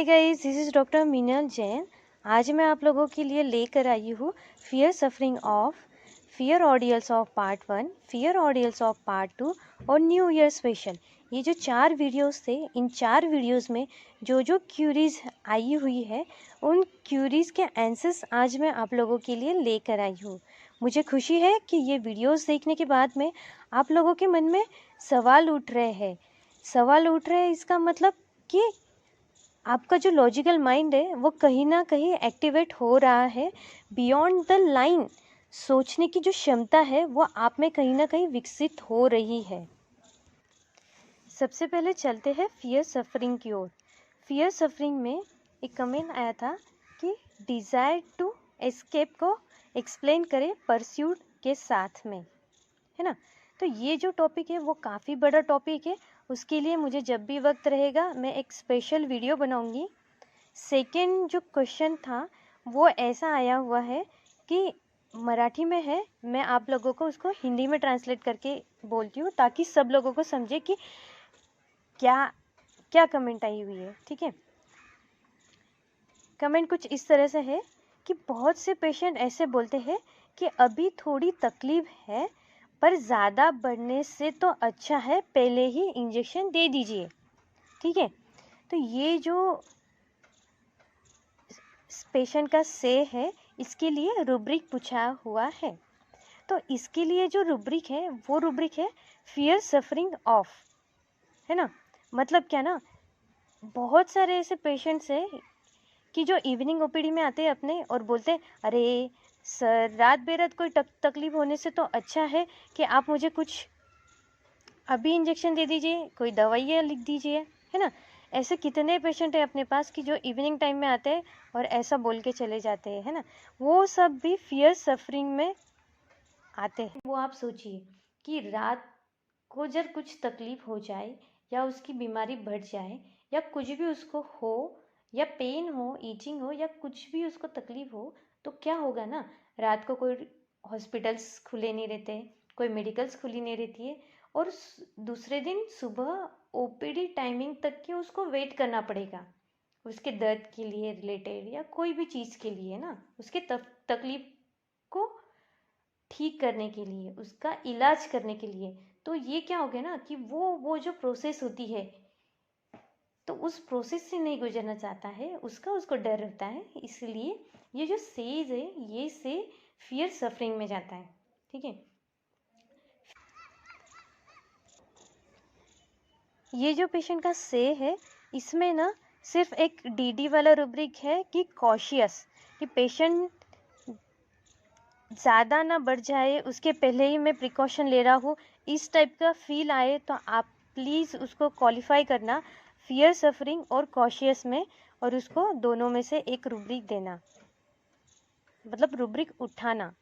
Hi guys, this is doctor Meenal Jain. आज मैं आप लोगों के लिए लेकर आई हूँ fear suffering of fear ordeals of part 1, fear ordeals of part 2 और न्यू ईयर स्पेशल। ये जो 4 वीडियोस थे, इन 4 वीडियोस में जो क्यूरीज आई हुई है, उन क्यूरीज के आंसर्स आज मैं आप लोगों के लिए लेकर आई हूँ। मुझे खुशी है कि ये वीडियोस देखने के बाद में आप लोगों के मन में सवाल उठ रहे हैं। इसका मतलब कि आपका जो लॉजिकल माइंड है वो कहीं ना कहीं एक्टिवेट हो रहा है। बियॉन्ड द लाइन सोचने की जो क्षमता है वो आप में कहीं ना कहीं विकसित हो रही है। सबसे पहले चलते हैं फियर सफरिंग की ओर। फियर सफरिंग में एक कमेंट आया था कि डिज़ायर टू एस्केप को एक्सप्लेन करें परस्यूट के साथ में, है ना। तो ये जो टॉपिक है वो काफ़ी बड़ा टॉपिक है। उसके लिए मुझे जब भी वक्त रहेगा मैं एक स्पेशल वीडियो बनाऊंगी। सेकंड जो क्वेश्चन था वो ऐसा आया हुआ है कि मराठी में है, मैं आप लोगों को उसको हिंदी में ट्रांसलेट करके बोलती हूँ ताकि सब लोगों को समझे कि क्या क्या कमेंट आई हुई है। ठीक है, कमेंट कुछ इस तरह से है कि बहुत से पेशेंट ऐसे बोलते हैं कि अभी थोड़ी तकलीफ है पर ज़्यादा बढ़ने से तो अच्छा है पहले ही इंजेक्शन दे दीजिए। ठीक है, तो ये जो पेशेंट का से है इसके लिए रूब्रिक पूछा हुआ है। तो इसके लिए जो रूब्रिक है वो रूब्रिक है फियर सफरिंग ऑफ, है ना। मतलब क्या ना, बहुत सारे ऐसे पेशेंट्स हैं कि जो इवनिंग ओपीडी में आते हैं अपने और बोलते हैं अरे सर रात बेरात कोई तकलीफ होने से तो अच्छा है कि आप मुझे कुछ अभी इंजेक्शन दे दीजिए, कोई दवाइयाँ लिख दीजिए, है ना। ऐसे कितने पेशेंट हैं अपने पास कि जो इवनिंग टाइम में आते हैं और ऐसा बोल के चले जाते हैं, है ना। वो सब भी फियर सफरिंग में आते हैं। वो आप सोचिए कि रात को जब कुछ तकलीफ हो जाए या उसकी बीमारी बढ़ जाए या कुछ भी उसको हो या पेन हो, ईचिंग हो या कुछ भी उसको तकलीफ हो, तो क्या होगा ना, रात को कोई हॉस्पिटल्स खुले नहीं रहते, कोई मेडिकल्स खुली नहीं रहती है और दूसरे दिन सुबह ओपीडी टाइमिंग तक की उसको वेट करना पड़ेगा उसके दर्द के लिए रिलेटेड या कोई भी चीज़ के लिए ना, उसके तकलीफ को ठीक करने के लिए, उसका इलाज करने के लिए। तो ये क्या हो गया ना कि वो जो प्रोसेस होती है तो उस प्रोसेस से नहीं गुजरना चाहता है, उसको डर रहता है। इसलिए ये जो सेज है ये से फियर सफरिंग में जाता है। ठीक है, ये जो पेशेंट का से है इसमें ना सिर्फ एक डीडी वाला रूब्रिक है कि कॉशियस, कि पेशेंट ज़्यादा ना बढ़ जाए उसके पहले ही मैं प्रिकॉशन ले रहा हूँ, इस टाइप का फील आए तो आप प्लीज़ उसको क्वालिफाई करना फियर सफरिंग और कॉशियस में, और उसको दोनों में से एक रूब्रिक देना, मतलब रूब्रिक उठाना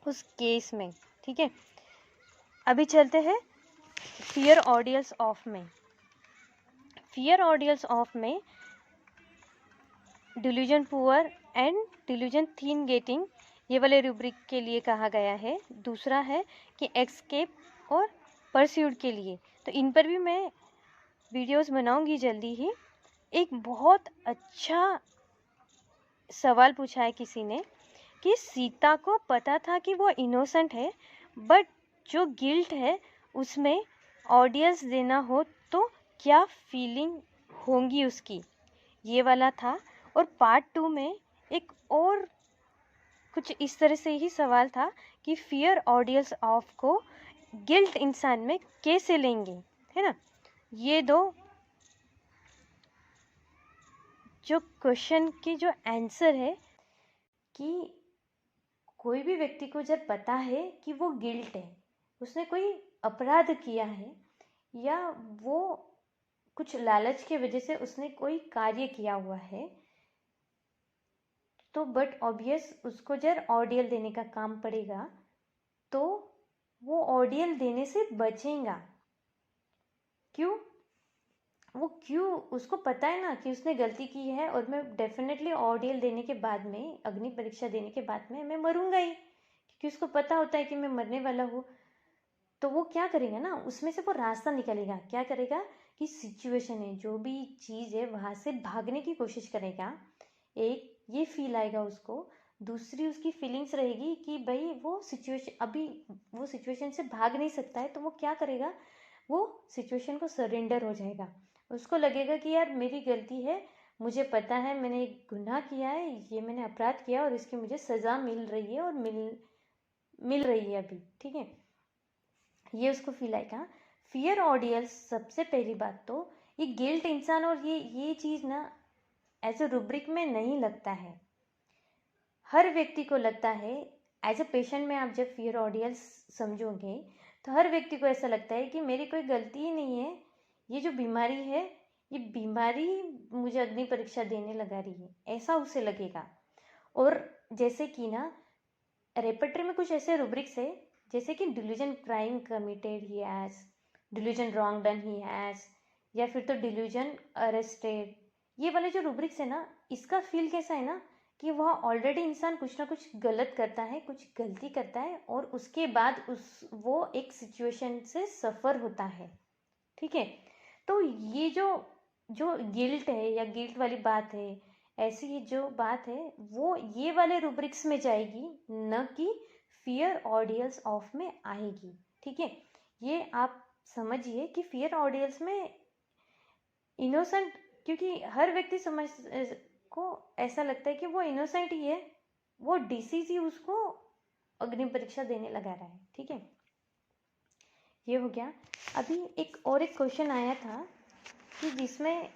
उस केस में। ठीक है, अभी चलते हैं फियर ऑडियल्स ऑफ में। फियर ऑडियल्स ऑफ में delusion poor and delusion thin getting ये वाले रूब्रिक के लिए कहा गया है। दूसरा है कि एस्केप और परस्यूट के लिए, तो इन पर भी मैं वीडियोस बनाऊंगी जल्दी ही। एक बहुत अच्छा सवाल पूछा है किसी ने कि सीता को पता था कि वो इनोसेंट है बट जो गिल्ट है उसमें ऑडियंस देना हो तो क्या फीलिंग होंगी उसकी, ये वाला था। और पार्ट 2 में एक और कुछ इस तरह से ही सवाल था कि फियर ऑडियंस ऑफ को गिल्ट इंसान में कैसे लेंगे, है ना। ये दो जो क्वेश्चन के जो आंसर है कि कोई भी व्यक्ति को जब पता है कि वो गिल्ट है, उसने कोई अपराध किया है या वो कुछ लालच की वजह से उसने कोई कार्य किया हुआ है, तो बट ऑब्वियस उसको जब ऑर्डियल देने का काम पड़ेगा तो वो ऑर्डियल देने से बचेगा। क्यों? वो क्यों, उसको पता है ना कि उसने गलती की है और मैं डेफिनेटली ऑर्डियल देने के बाद में, अग्नि परीक्षा देने के बाद में मैं मरूंगा ही, क्योंकि उसको पता होता है कि मैं मरने वाला हूँ। तो वो क्या करेगा ना, उसमें से वो रास्ता निकालेगा। क्या करेगा कि सिचुएशन है, जो भी चीज़ है वहाँ से भागने की कोशिश करेगा। एक ये फील आएगा उसको, दूसरी उसकी फीलिंग्स रहेगी कि भाई वो सिचुएशन से भाग नहीं सकता है, तो वो क्या करेगा, वो सिचुएशन को सरेंडर हो जाएगा। उसको लगेगा कि यार मेरी गलती है, मुझे पता है मैंने एक गुनाह किया है, ये मैंने अपराध किया और इसकी मुझे सज़ा मिल रही है और मिल रही है अभी, ठीक है। ये उसको फील आएगा। फियर ऑडियंस, सबसे पहली बात तो ये गिल्ट इंसान और ये चीज़ ना एज ए रूब्रिक में नहीं लगता है। हर व्यक्ति को लगता है, एज ए पेशेंट में आप जब फियर ऑडियंस समझोगे तो हर व्यक्ति को ऐसा लगता है कि मेरी कोई गलती ही नहीं है, ये जो बीमारी है, ये बीमारी मुझे अग्नि परीक्षा देने लगा रही है, ऐसा उसे लगेगा। और जैसे कि ना रेपर्टरी में कुछ ऐसे रूब्रिक्स है, जैसे कि delusion crime committed he has, delusion wrong done he has, या फिर तो डिल्यूजन अरेस्टेड। ये वाले जो रूब्रिक्स है ना, इसका फील कैसा है ना कि वह ऑलरेडी इंसान कुछ ना कुछ गलत करता है, कुछ गलती करता है और उसके बाद वो एक सिचुएशन से सफ़र होता है, ठीक है। तो ये जो गिल्ट है या गिल्ट वाली बात है, ऐसी जो बात है वो ये वाले रूब्रिक्स में जाएगी, न कि फियर ऑडियंस ऑफ में आएगी, ठीक है। ये आप समझिए कि फियर ऑडियंस में इनोसेंट, क्योंकि हर व्यक्ति समझ को ऐसा लगता है कि वो इनोसेंट ही है, वो डिसीज ही उसको अग्नि परीक्षा देने लगा रहा है, ठीक है। ये हो गया। अभी एक क्वेश्चन आया था कि जिसमें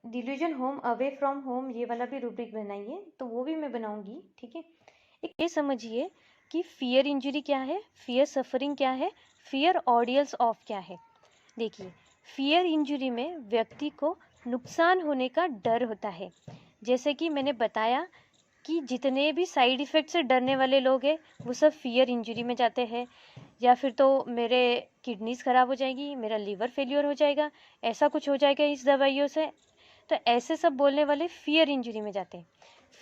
delusion home away from home, ये वाला भी रूब्रिक बनाइए, तो वो भी मैं बनाऊंगी, ठीक है। एक ये समझिए कि फियर इंजरी क्या है, फियर सफरिंग क्या है, फियर ऑडियंस ऑफ क्या है। देखिए, फियर इंजरी में व्यक्ति को नुकसान होने का डर होता है। जैसे कि मैंने बताया कि जितने भी साइड इफ़ेक्ट से डरने वाले लोग हैं वो सब फियर इंजरी में जाते हैं। या फिर तो मेरे किडनीज़ ख़राब हो जाएगी, मेरा लीवर फेलियर हो जाएगा, ऐसा कुछ हो जाएगा इस दवाइयों से, तो ऐसे सब बोलने वाले फियर इंजरी में जाते हैं।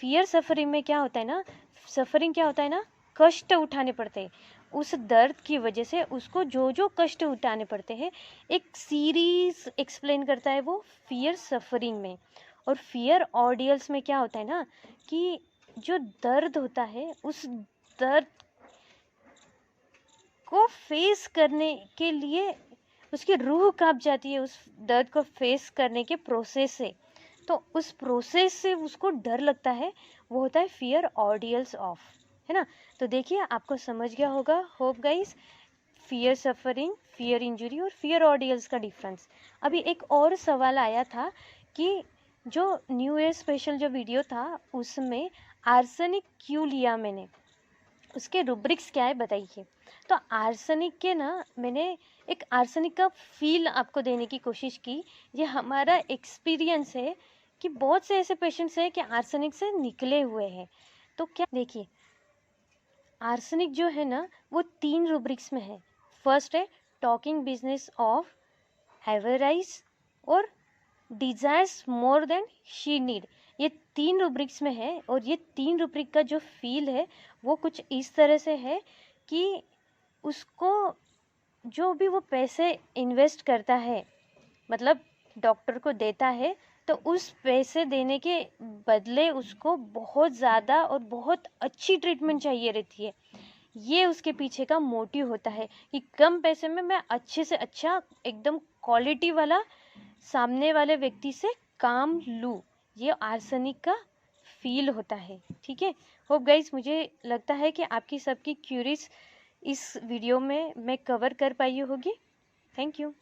फियर सफरिंग में क्या होता है ना, सफरिंग क्या होता है ना, कष्ट उठाने पड़ते हैं। उस दर्द की वजह से उसको जो कष्ट उठाने पड़ते हैं, एक सीरीज एक्सप्लेन करता है वो फियर सफरिंग में। और फियर ऑडियंस में क्या होता है ना कि जो दर्द होता है, उस दर्द को फेस करने के लिए उसकी रूह कांप जाती है उस दर्द को फेस करने के प्रोसेस से। तो उस प्रोसेस से उसको डर लगता है, वो होता है फियर ऑडियंस ऑफ, है ना। तो देखिए आपको समझ गया होगा, hope guys, fear suffering, fear injury और फियर ऑडियंस का डिफरेंस। अभी एक और सवाल आया था कि जो न्यू ईयर स्पेशल जो वीडियो था उसमें आर्सेनिक क्यों लिया मैंने, उसके रूब्रिक्स क्या है बताइए। तो आर्सेनिक के ना, मैंने एक आर्सेनिक का फील आपको देने की कोशिश की। ये हमारा एक्सपीरियंस है कि बहुत से ऐसे पेशेंट्स हैं कि आर्सेनिक से निकले हुए हैं। तो क्या देखिए, आर्सेनिक जो है ना वो 3 रूब्रिक्स में है। फर्स्ट है टॉकिंग बिजनेस ऑफ एवराइज और desires more than she need. ये 3 रूब्रिक्स में है और ये 3 रूब्रिक का जो फील है वो कुछ इस तरह से है कि उसको जो भी वो पैसे इन्वेस्ट करता है, मतलब डॉक्टर को देता है, तो उस पैसे देने के बदले उसको बहुत ज़्यादा और बहुत अच्छी ट्रीटमेंट चाहिए रहती है। ये उसके पीछे का मोटिव होता है कि कम पैसे में मैं अच्छे से अच्छा एकदम क्वालिटी वाला सामने वाले व्यक्ति से काम लूँ। ये आर्सेनिक का फील होता है, ठीक है। होप गाइस, मुझे लगता है कि आपकी सबकी क्यूरीज इस वीडियो में मैं कवर कर पाई होगी। Thank you.